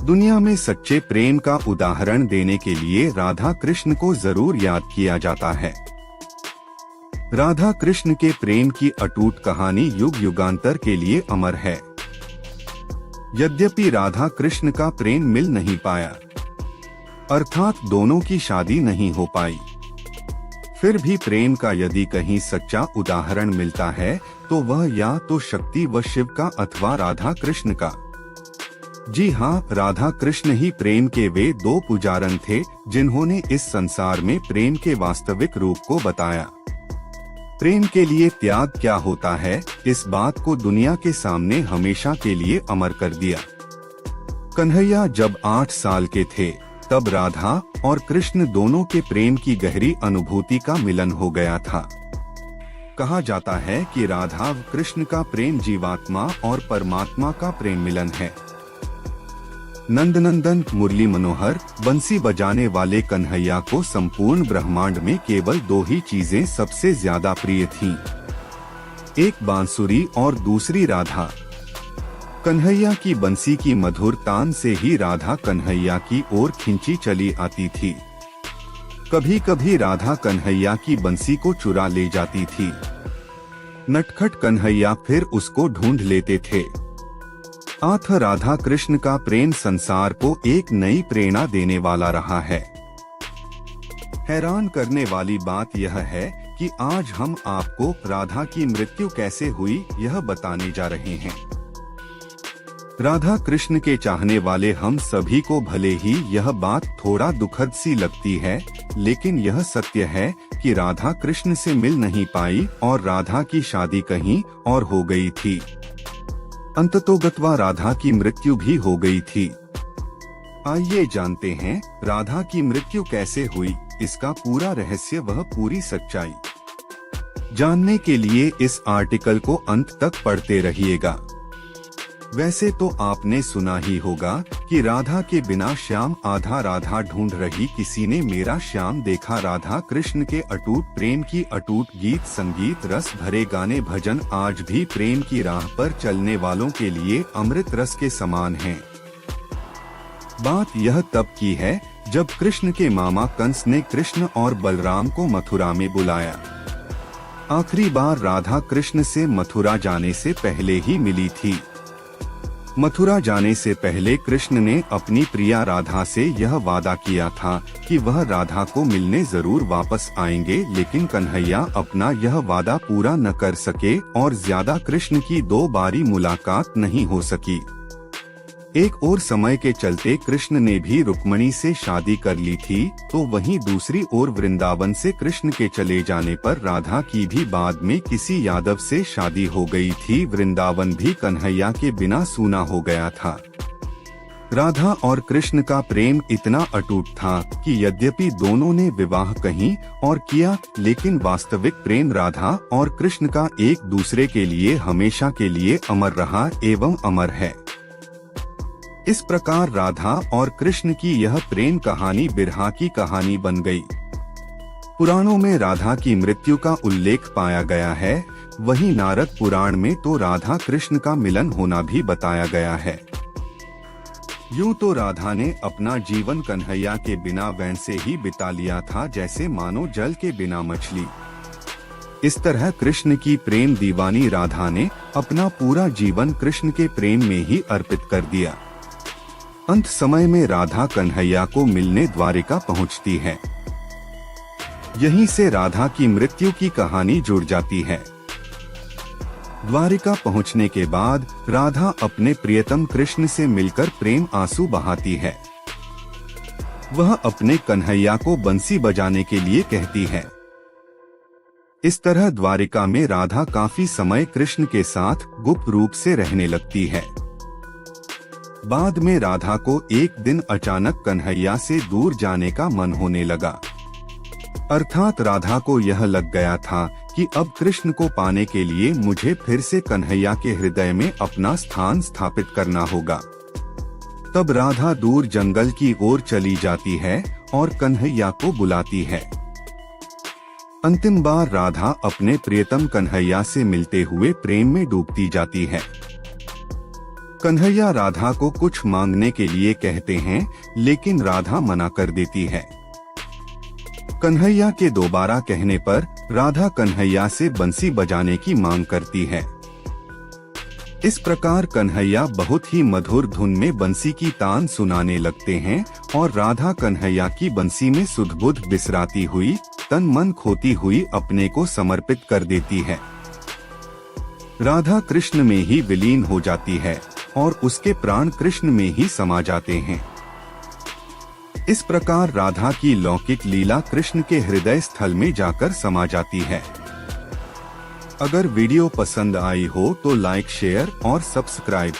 दुनिया में सच्चे प्रेम का उदाहरण देने के लिए राधा कृष्ण को जरूर याद किया जाता है। राधा कृष्ण के प्रेम की अटूट कहानी युग युगांतर के लिए अमर है। यद्यपि राधा कृष्ण का प्रेम मिल नहीं पाया, अर्थात दोनों की शादी नहीं हो पाई, फिर भी प्रेम का यदि कहीं सच्चा उदाहरण मिलता है तो वह या तो शक्ति व शिव का अथवा राधा कृष्ण का। जी हाँ, राधा कृष्ण ही प्रेम के वे दो पुजारन थे जिन्होंने इस संसार में प्रेम के वास्तविक रूप को बताया। प्रेम के लिए त्याग क्या होता है, इस बात को दुनिया के सामने हमेशा के लिए अमर कर दिया। कन्हैया जब 8 साल के थे तब राधा और कृष्ण दोनों के प्रेम की गहरी अनुभूति का मिलन हो गया था। कहा जाता है कि राधा व कृष्ण का प्रेम जीवात्मा और परमात्मा का प्रेम मिलन है। नंदनंदन मुरली मनोहर बंसी बजाने वाले कन्हैया को संपूर्ण ब्रह्मांड में केवल 2 ही चीजें सबसे ज्यादा प्रिय थीं, एक बांसुरी और दूसरी राधा। कन्हैया की बंसी की मधुर तान से ही राधा कन्हैया की ओर खिंची चली आती थी। कभी कभी राधा कन्हैया की बंसी को चुरा ले जाती थी। नटखट कन्हैया फिर उसको ढूंढ लेते थे। आथ राधा कृष्ण का प्रेम संसार को एक नई प्रेरणा देने वाला रहा है। हैरान करने वाली बात यह है कि आज हम आपको राधा की मृत्यु कैसे हुई यह बताने जा रहे हैं। राधा कृष्ण के चाहने वाले हम सभी को भले ही यह बात थोड़ा दुखद सी लगती है, लेकिन यह सत्य है कि राधा कृष्ण से मिल नहीं पाई और राधा की शादी कहीं और हो गई थी। अंततोगत्वा राधा की मृत्यु भी हो गई थी। आइए जानते हैं राधा की मृत्यु कैसे हुई, इसका पूरा रहस्य वह पूरी सच्चाई। जानने के लिए इस आर्टिकल को अंत तक पढ़ते रहिएगा। वैसे तो आपने सुना ही होगा कि राधा के बिना श्याम आधा राधा ढूंढ रही किसी ने मेरा श्याम देखा। राधा कृष्ण के अटूट प्रेम की अटूट गीत संगीत रस भरे गाने भजन आज भी प्रेम की राह पर चलने वालों के लिए अमृत रस के समान हैं। बात यह तब की है जब कृष्ण के मामा कंस ने कृष्ण और बलराम को मथुरा में बुलाया। आखिरी बार राधा कृष्ण से मथुरा जाने से पहले ही मिली थी। मथुरा जाने से पहले कृष्ण ने अपनी प्रिया राधा से यह वादा किया था कि वह राधा को मिलने जरूर वापस आएंगे, लेकिन कन्हैया अपना यह वादा पूरा न कर सके और ज्यादा कृष्ण की 2 बारी मुलाकात नहीं हो सकी। एक और समय के चलते कृष्ण ने भी रुक्मणी से शादी कर ली थी, तो वहीं दूसरी ओर वृंदावन से कृष्ण के चले जाने पर राधा की भी बाद में किसी यादव से शादी हो गई थी। वृंदावन भी कन्हैया के बिना सूना हो गया था। राधा और कृष्ण का प्रेम इतना अटूट था कि यद्यपि दोनों ने विवाह कहीं और किया, लेकिन वास्तविक प्रेम राधा और कृष्ण का एक दूसरे के लिए हमेशा के लिए अमर रहा एवं अमर है। इस प्रकार राधा और कृष्ण की यह प्रेम कहानी बिरहा की कहानी बन गई। पुराणों में राधा की मृत्यु का उल्लेख पाया गया है, वहीं नारद पुराण में तो राधा कृष्ण का मिलन होना भी बताया गया है। यूं तो राधा ने अपना जीवन कन्हैया के बिना वैसे ही बिता लिया था जैसे मानो जल के बिना मछली। इस तरह कृष्ण की प्रेम दीवानी राधा ने अपना पूरा जीवन कृष्ण के प्रेम में ही अर्पित कर दिया। अंत समय में राधा कन्हैया को मिलने द्वारिका पहुंचती है। यहीं से राधा की मृत्यु की कहानी जुड़ जाती है। द्वारिका पहुंचने के बाद राधा अपने प्रियतम कृष्ण से मिलकर प्रेम आंसू बहाती है। वह अपने कन्हैया को बंसी बजाने के लिए कहती है। इस तरह द्वारिका में राधा काफी समय कृष्ण के साथ गुप्त रूप से रहने लगती है। बाद में राधा को एक दिन अचानक कन्हैया से दूर जाने का मन होने लगा। अर्थात राधा को यह लग गया था कि अब कृष्ण को पाने के लिए मुझे फिर से कन्हैया के हृदय में अपना स्थान स्थापित करना होगा। तब राधा दूर जंगल की ओर चली जाती है और कन्हैया को बुलाती है। अंतिम बार राधा अपने प्रियतम कन्हैया से मिलते हुए प्रेम में डूबती जाती है। कन्हैया राधा को कुछ मांगने के लिए कहते हैं, लेकिन राधा मना कर देती है। कन्हैया के दोबारा कहने पर राधा कन्हैया से बंसी बजाने की मांग करती है। इस प्रकार कन्हैया बहुत ही मधुर धुन में बंसी की तान सुनाने लगते हैं और राधा कन्हैया की बंसी में सुध-बुध बिसराती हुई, तन मन खोती हुई अपने को समर्पित कर देती है। राधा कृष्ण में ही विलीन हो जाती है और उसके प्राण कृष्ण में ही समा जाते हैं। इस प्रकार राधा की लौकिक लीला कृष्ण के हृदय स्थल में जाकर समा जाती है। अगर वीडियो पसंद आई हो तो लाइक, शेयर और सब्सक्राइब